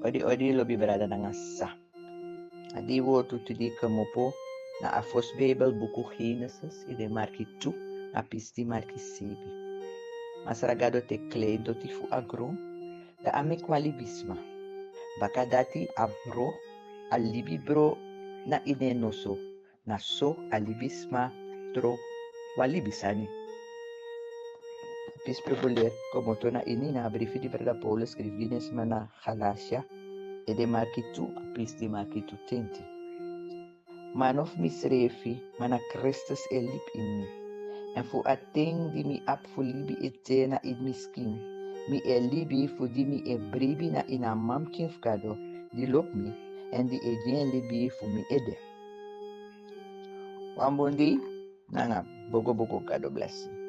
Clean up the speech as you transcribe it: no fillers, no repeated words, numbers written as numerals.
Odi lobi brada nangasa. Adi wotu tudi kamopo na afos Bijbel buku Genesis ide marki 2 apisti marki 7. Masragado te kledo ti fu agro da ame kwalibisma. Baka dati abro alibi bro na inenoso na so alibisma tro walibisani. Pispebuler como tona ini na briefi di brada Paul scrivines mana Galatia ede marki 2 apisti marki 2 tenti. Man of misrefi, mana Christus elip in me. En fu ating di mi ap fu libi etena in miskin. Mi elibi fu di mi ebribi na ina mamkin fkado di lop mi. En di edien libi fu mi ede. Wambondi, nanga bogo bogo God bless.